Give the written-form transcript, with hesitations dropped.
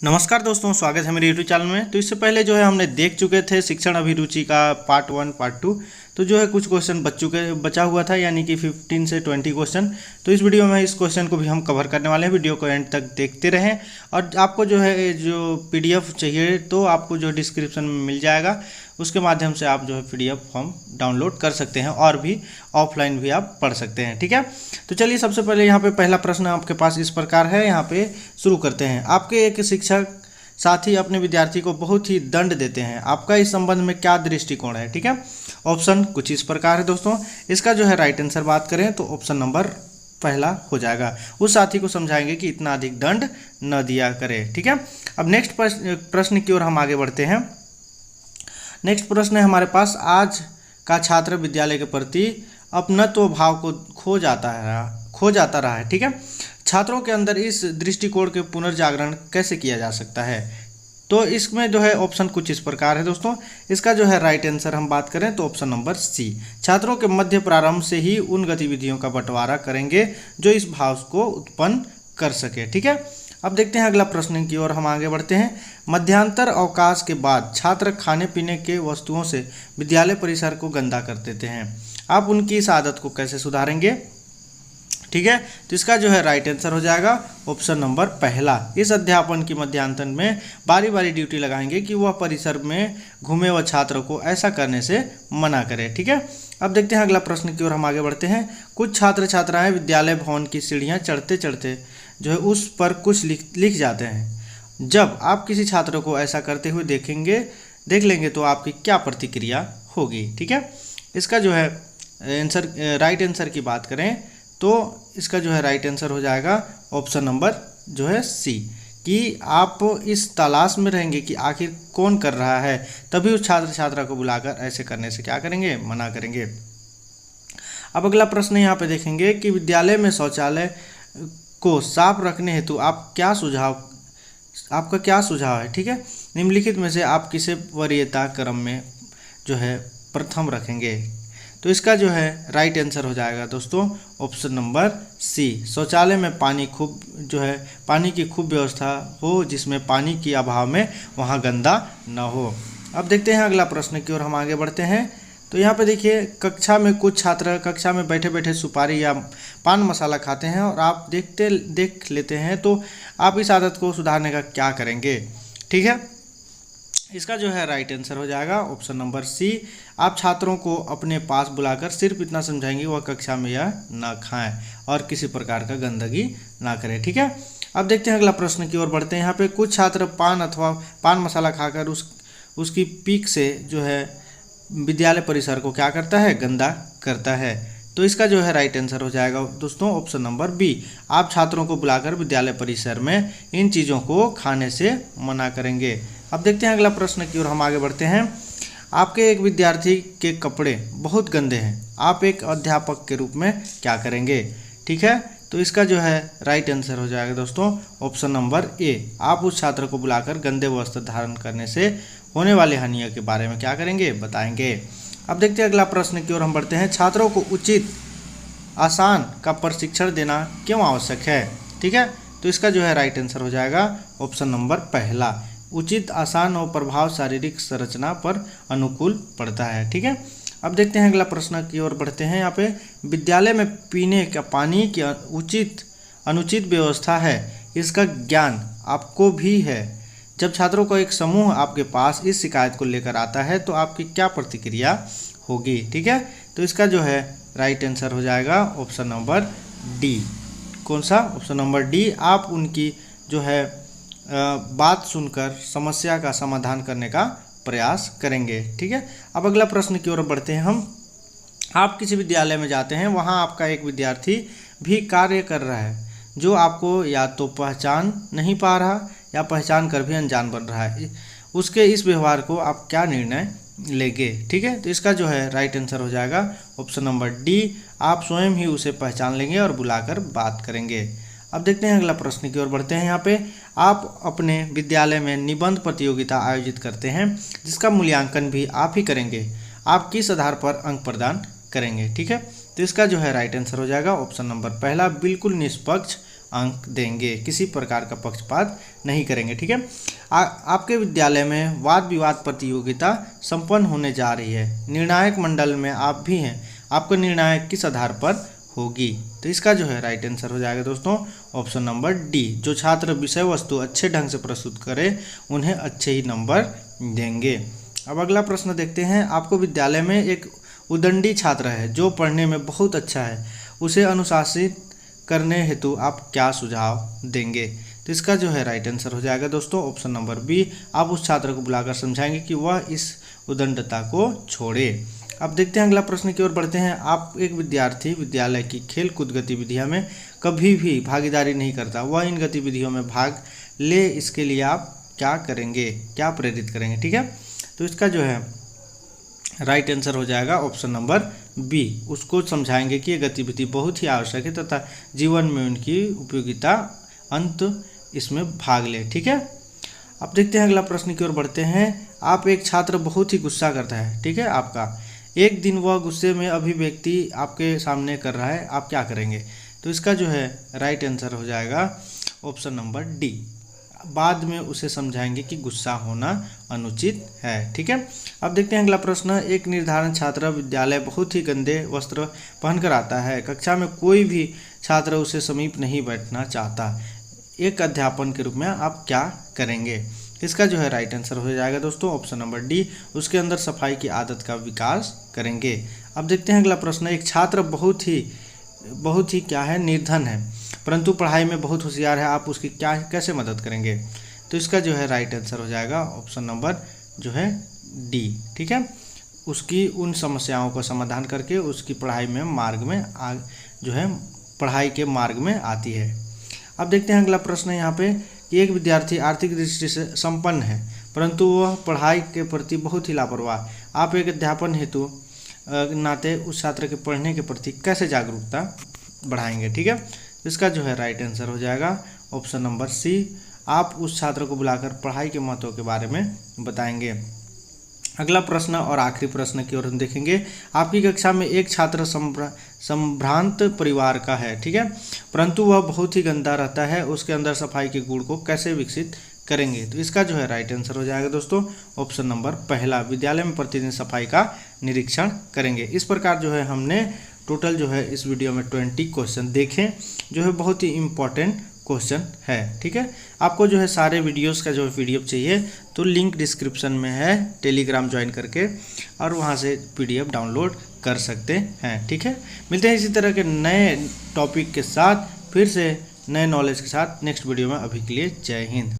नमस्कार दोस्तों, स्वागत है मेरे यूट्यूब चैनल में। तो इससे पहले जो है हमने देख चुके थे शिक्षण अभिरुचि का पार्ट 1 पार्ट 2। तो जो है कुछ क्वेश्चन बचा हुआ था, यानी कि 15 से 20 क्वेश्चन। तो इस वीडियो में इस क्वेश्चन को भी हम कवर करने वाले हैं। वीडियो को एंड तक देखते रहें। और आपको जो है जो पीडीएफ चाहिए तो आपको जो डिस्क्रिप्शन में मिल जाएगा, उसके माध्यम से आप जो है पीडीएफ फॉर्म डाउनलोड कर सकते हैं और भी ऑफलाइन भी आप पढ़ सकते हैं। ठीक है, तो चलिए सबसे पहले यहाँ पे पहला प्रश्न आपके पास इस प्रकार है। यहाँ पे शुरू करते हैं। आपके एक शिक्षक साथी अपने विद्यार्थी को बहुत ही दंड देते हैं, आपका इस संबंध में क्या दृष्टिकोण है? ठीक है, ऑप्शन कुछ इस प्रकार है दोस्तों। इसका जो है राइट आंसर बात करें तो ऑप्शन नंबर पहला हो जाएगा। उस साथी को समझाएंगे कि इतना अधिक दंड न दिया करे। ठीक है, अब नेक्स्ट प्रश्न की ओर हम आगे बढ़ते हैं। नेक्स्ट प्रश्न है हमारे पास, आज का छात्र विद्यालय के प्रति अपनत्व भाव को खो जाता रहा है। ठीक है, छात्रों के अंदर इस दृष्टिकोण के पुनर्जागरण कैसे किया जा सकता है? तो इसमें जो है ऑप्शन कुछ इस प्रकार है दोस्तों। इसका जो है राइट आंसर हम बात करें तो ऑप्शन नंबर सी, छात्रों के मध्य प्रारंभ से ही उन गतिविधियों का बंटवारा करेंगे जो इस भाव को उत्पन्न कर सके। ठीक है, अब देखते हैं अगला प्रश्न की ओर हम आगे बढ़ते हैं। मध्यांतर अवकाश के बाद छात्र खाने पीने के वस्तुओं से विद्यालय परिसर को गंदा कर देते हैं, आप उनकी इस आदत को कैसे सुधारेंगे? ठीक है, तो इसका जो है राइट आंसर हो जाएगा ऑप्शन नंबर पहला। इस अध्यापन की मध्यांतर में बारी बारी ड्यूटी लगाएंगे कि वह परिसर में घूमे व छात्रों को ऐसा करने से मना करे। ठीक है, अब देखते हैं अगला प्रश्न की ओर हम आगे बढ़ते हैं। कुछ छात्र छात्राएं विद्यालय भवन की सीढ़ियां चढ़ते चढ़ते जो है उस पर कुछ लिख जाते हैं। जब आप किसी छात्र को ऐसा करते हुए देख लेंगे तो आपकी क्या प्रतिक्रिया होगी? ठीक है, इसका जो है राइट आंसर की बात करें तो इसका जो है राइट आंसर हो जाएगा ऑप्शन नंबर जो है सी, कि आप इस तलाश में रहेंगे कि आखिर कौन कर रहा है, तभी उस छात्र छात्रा को बुलाकर ऐसे करने से क्या करेंगे? मना करेंगे। अब अगला प्रश्न यहाँ पे देखेंगे कि विद्यालय में शौचालय को साफ रखने हेतु आपका क्या सुझाव है? ठीक है, निम्नलिखित में से आप किसे वरीयता क्रम में जो है प्रथम रखेंगे? तो इसका जो है राइट आंसर हो जाएगा दोस्तों ऑप्शन नंबर सी, शौचालय में पानी की खूब व्यवस्था हो, जिसमें पानी के अभाव में वहाँ गंदा न हो। अब देखते हैं अगला प्रश्न की ओर हम आगे बढ़ते हैं। तो यहाँ पे देखिए, कक्षा में कुछ छात्र कक्षा में बैठे बैठे सुपारी या पान मसाला खाते हैं और आप देख लेते हैं, तो आप इस आदत को सुधारने का क्या करेंगे? ठीक है, इसका जो है राइट आंसर हो जाएगा ऑप्शन नंबर सी, आप छात्रों को अपने पास बुलाकर सिर्फ इतना समझाएंगे वह कक्षा में यह ना खाएं और किसी प्रकार का गंदगी ना करें। ठीक है, अब देखते हैं अगला प्रश्न की ओर बढ़ते हैं। यहाँ पे कुछ छात्र पान अथवा पान मसाला खाकर उसकी पीक से जो है विद्यालय परिसर को क्या करता है? गंदा करता है। तो इसका जो है राइट आंसर हो जाएगा दोस्तों ऑप्शन नंबर बी, आप छात्रों को बुलाकर विद्यालय परिसर में इन चीज़ों को खाने से मना करेंगे। अब देखते हैं अगला प्रश्न की ओर हम आगे बढ़ते हैं। आपके एक विद्यार्थी के कपड़े बहुत गंदे हैं, आप एक अध्यापक के रूप में क्या करेंगे? ठीक है, तो इसका जो है राइट आंसर हो जाएगा दोस्तों ऑप्शन नंबर ए, आप उस छात्र को बुलाकर गंदे वस्त्र धारण करने से होने वाली हानियों के बारे में क्या करेंगे? बताएंगे। अब देखते हैं अगला प्रश्न की ओर हम बढ़ते हैं। छात्रों को उचित आसान का प्रशिक्षण देना क्यों आवश्यक है? ठीक है, तो इसका जो है राइट आंसर हो जाएगा ऑप्शन नंबर पहला, उचित आसान और प्रभाव शारीरिक संरचना पर अनुकूल पड़ता है। ठीक है, अब देखते हैं अगला प्रश्न की ओर बढ़ते हैं। यहाँ पे विद्यालय में पीने का पानी की अनुचित व्यवस्था है, इसका ज्ञान आपको भी है। जब छात्रों का एक समूह आपके पास इस शिकायत को लेकर आता है तो आपकी क्या प्रतिक्रिया होगी? ठीक है, तो इसका जो है राइट आंसर हो जाएगा ऑप्शन नंबर डी। कौन सा? ऑप्शन नंबर डी, आप उनकी जो है बात सुनकर समस्या का समाधान करने का प्रयास करेंगे। ठीक है, अब अगला प्रश्न की ओर बढ़ते हैं हम। आप किसी विद्यालय में जाते हैं, वहाँ आपका एक विद्यार्थी भी कार्य कर रहा है जो आपको या तो पहचान नहीं पा रहा या पहचान कर भी अनजान बन रहा है, उसके इस व्यवहार को आप क्या निर्णय लेंगे? ठीक है, तो इसका जो है राइट आंसर हो जाएगा ऑप्शन नंबर डी, आप स्वयं ही उसे पहचान लेंगे और बुलाकर बात करेंगे। अब देखते हैं अगला प्रश्न की ओर बढ़ते हैं। यहाँ पे आप अपने विद्यालय में निबंध प्रतियोगिता आयोजित करते हैं, जिसका मूल्यांकन भी आप ही करेंगे, आप किस आधार पर अंक प्रदान करेंगे? ठीक है, तो इसका जो है राइट आंसर हो जाएगा ऑप्शन नंबर पहला, बिल्कुल निष्पक्ष अंक देंगे, किसी प्रकार का पक्षपात नहीं करेंगे। ठीक है, आपके विद्यालय में वाद विवाद प्रतियोगिता संपन्न होने जा रही है, निर्णायक मंडल में आप भी हैं, आपका निर्णय किस आधार पर होगी? तो इसका जो है राइट आंसर हो जाएगा दोस्तों ऑप्शन नंबर डी। जो छात्र विषय वस्तु अच्छे ढंग से प्रस्तुत करे उन्हें अच्छे ही नंबर देंगे। अब अगला प्रश्न देखते हैं। आपको विद्यालय में एक उदंडी छात्र है जो पढ़ने में बहुत अच्छा है, उसे अनुशासित करने हेतु आप क्या सुझाव देंगे? तो इसका जो है राइट आंसर हो जाएगा दोस्तों ऑप्शन नंबर बी। आप उस छात्र को बुलाकर समझाएंगे कि वह इस उदंडता को छोड़े। अब देखते हैं अगला प्रश्न की ओर बढ़ते हैं। आप एक विद्यार्थी विद्यालय की खेल कूद गतिविधियों में कभी भी भागीदारी नहीं करता, वह इन गतिविधियों में भाग ले, इसके लिए आप क्या करेंगे, क्या प्रेरित करेंगे? ठीक है, तो इसका जो है राइट आंसर हो जाएगा ऑप्शन नंबर बी। उसको समझाएंगे कि ये गतिविधि बहुत ही आवश्यक है तथा जीवन में उनकी उपयोगिता अंत इसमें भाग ले। ठीक है, अब देखते हैं अगला प्रश्न की ओर बढ़ते हैं। आप एक छात्र बहुत ही गुस्सा करता है, ठीक है, आपका एक दिन वह गुस्से में अभिव्यक्ति आपके सामने कर रहा है, आप क्या करेंगे? तो इसका जो है राइट आंसर हो जाएगा ऑप्शन नंबर डी। बाद में उसे समझाएंगे कि गुस्सा होना अनुचित है। ठीक है, अब देखते हैं अगला प्रश्न। एक निर्धारण छात्र विद्यालय बहुत ही गंदे वस्त्र पहनकर आता है, कक्षा में कोई भी छात्र उसे समीप नहीं बैठना चाहता, एक अध्यापन के रूप में आप क्या करेंगे? इसका जो है राइट आंसर हो जाएगा दोस्तों ऑप्शन नंबर डी। उसके अंदर सफाई की आदत का विकास करेंगे। अब देखते हैं अगला प्रश्न। एक छात्र बहुत ही क्या है, निर्धन है, परंतु पढ़ाई में बहुत होशियार है, आप उसकी कैसे मदद करेंगे? तो इसका जो है राइट आंसर हो जाएगा ऑप्शन नंबर जो है डी। ठीक है, उसकी उन समस्याओं का समाधान करके उसकी पढ़ाई में पढ़ाई के मार्ग में आती है। अब देखते हैं अगला प्रश्न यहाँ पे कि एक विद्यार्थी आर्थिक दृष्टि से संपन्न है, परंतु वह पढ़ाई के प्रति बहुत ही लापरवाह, आप एक अध्यापन हेतु नाते उस छात्र के पढ़ने के प्रति कैसे जागरूकता बढ़ाएंगे? ठीक है, इसका जो है राइट आंसर हो जाएगा ऑप्शन नंबर सी। आप उस छात्र को बुलाकर पढ़ाई के महत्व के बारे में बताएंगे। अगला प्रश्न और आखिरी प्रश्न की ओर हम देखेंगे। आपकी कक्षा में एक छात्र संभ्रांत परिवार का है, ठीक है, परंतु वह बहुत ही गंदा रहता है, उसके अंदर सफाई के गुण को कैसे विकसित करेंगे? तो इसका जो है राइट आंसर हो जाएगा दोस्तों ऑप्शन नंबर पहला। विद्यालय में प्रतिदिन सफाई का निरीक्षण करेंगे। इस प्रकार जो है हमने टोटल जो है इस वीडियो में 20 क्वेश्चन देखें, जो है बहुत ही इम्पोर्टेंट क्वेश्चन है। ठीक है, आपको जो है सारे वीडियोस का जो है पीडीएफ चाहिए तो लिंक डिस्क्रिप्शन में है, टेलीग्राम ज्वाइन करके और वहाँ से पीडीएफ डाउनलोड कर सकते हैं। ठीक है, मिलते हैं इसी तरह के नए टॉपिक के साथ, फिर से नए नॉलेज के साथ नेक्स्ट वीडियो में। अभी के लिए जय हिंद।